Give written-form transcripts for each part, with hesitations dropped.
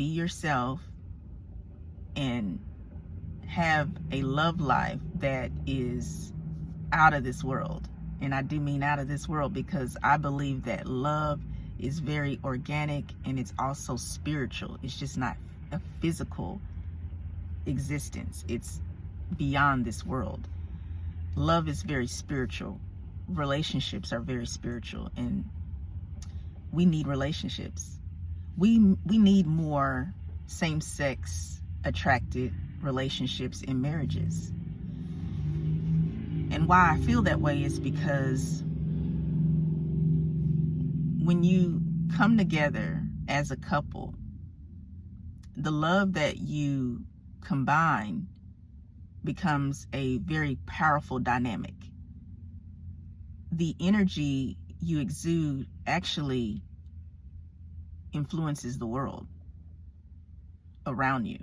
be yourself and have a love life that is out of this world. And I do mean out of this world because I believe that love is very organic and it's also spiritual. It's just not a physical existence. It's beyond this world. Love is very spiritual. Relationships are very spiritual, and we need relationships. We need more same-sex attracted relationships in marriages. And why I feel that way is because when you come together as a couple, the love that you combine becomes a very powerful dynamic. The energy you exude actually influences the world around you.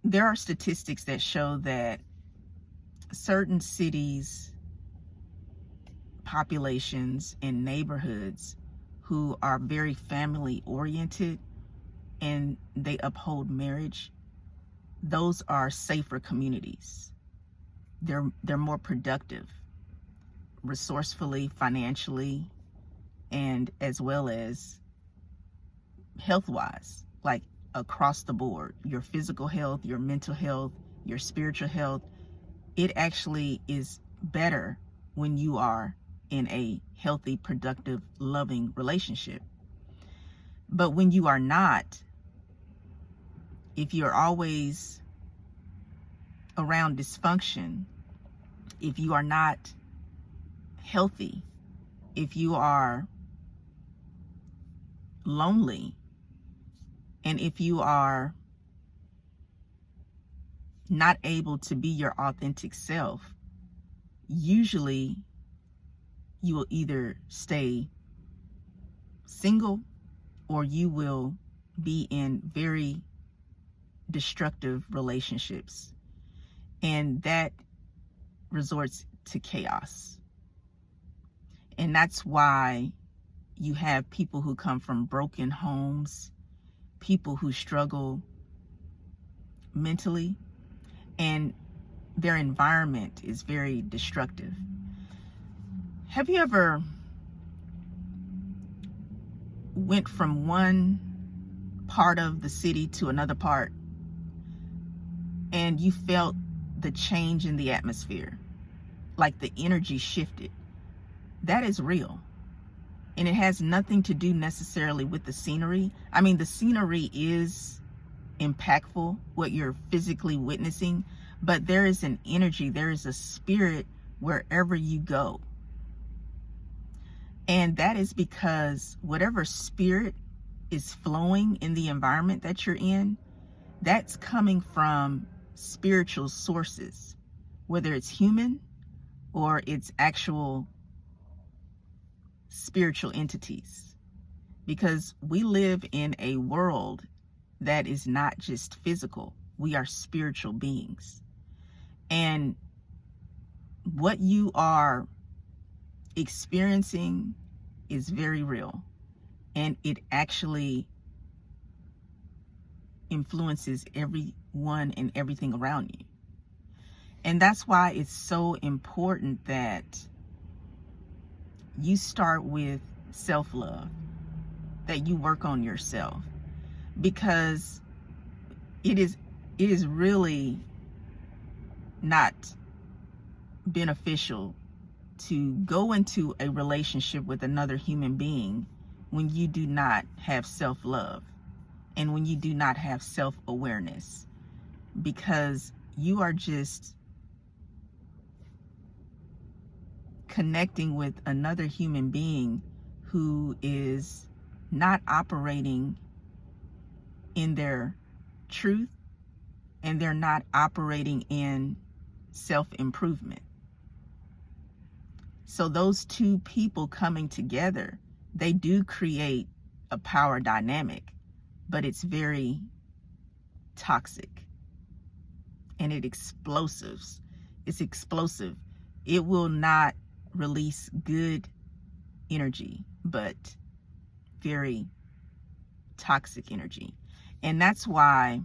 There are statistics that show that certain cities, populations, and neighborhoods who are very family oriented and they uphold marriage, those are safer communities. They're more productive, resourcefully, financially, and as well as health-wise, like across the board. Your physical health, your mental health, your spiritual health, it actually is better when you are in a healthy, productive, loving relationship. But when you are not, if you're always around dysfunction, if you are not healthy, if you are lonely, and if you are not able to be your authentic self, usually you will either stay single or you will be in very destructive relationships. And that resorts to chaos. And that's why you have people who come from broken homes, people who struggle mentally, and their environment is very destructive. Have you ever went from one part of the city to another part and you felt the change in the atmosphere, like the energy shifted? That is real. And it has nothing to do necessarily with the scenery. I mean, the scenery is impactful, what you're physically witnessing, but there is an energy, there is a spirit wherever you go. And that is because whatever spirit is flowing in the environment that you're in, that's coming from spiritual sources, whether it's human or it's actual spiritual entities. Because we live in a world that is not just physical. We are spiritual beings. And what you are experiencing is very real. And it actually influences everyone and everything around you. And that's why it's so important that you start with self-love, that you work on yourself, because it is really not beneficial to go into a relationship with another human being when you do not have self-love and when you do not have self-awareness, because you are just connecting with another human being who is not operating in their truth, and they're not operating in self-improvement. So those two people coming together, they do create a power dynamic, but it's very toxic and it's explosive. It will not release good energy, but very toxic energy. And that's why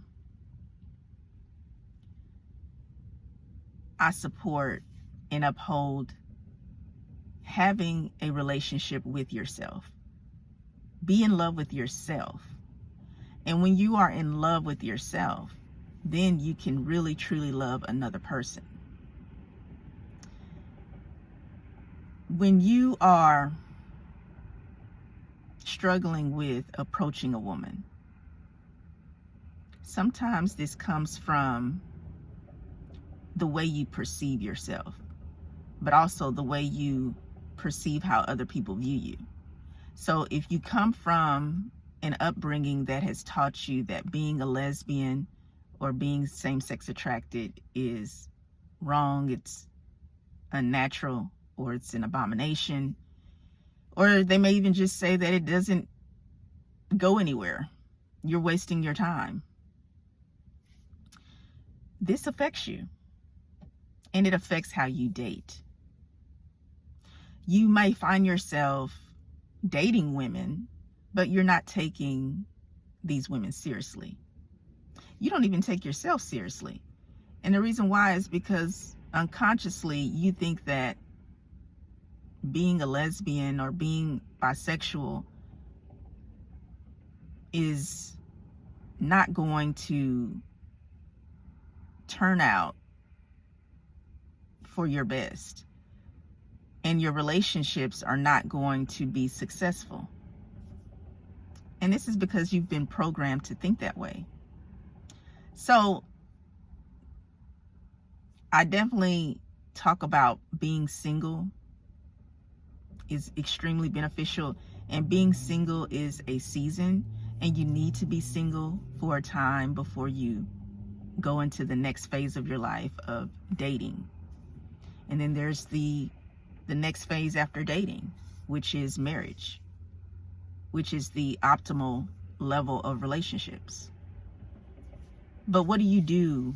I support and uphold having a relationship with yourself. Be in love with yourself. And when you are in love with yourself, then you can really truly love another person. When you are struggling with approaching a woman, sometimes this comes from the way you perceive yourself, but also the way you perceive how other people view you. So if you come from an upbringing that has taught you that being a lesbian or being same-sex attracted is wrong, it's unnatural, or it's an abomination, or they may even just say that it doesn't go anywhere, you're wasting your time, this affects you, and it affects how you date. You may find yourself dating women, but you're not taking these women seriously. You don't even take yourself seriously. And the reason why is because unconsciously you think that being a lesbian or being bisexual is not going to turn out for your best, and your relationships are not going to be successful. And this is because you've been programmed to think that way. So I definitely talk about being single is extremely beneficial, and being single is a season, and you need to be single for a time before you go into the next phase of your life of dating. And then there's the next phase after dating, which is marriage, which is the optimal level of relationships. But what do you do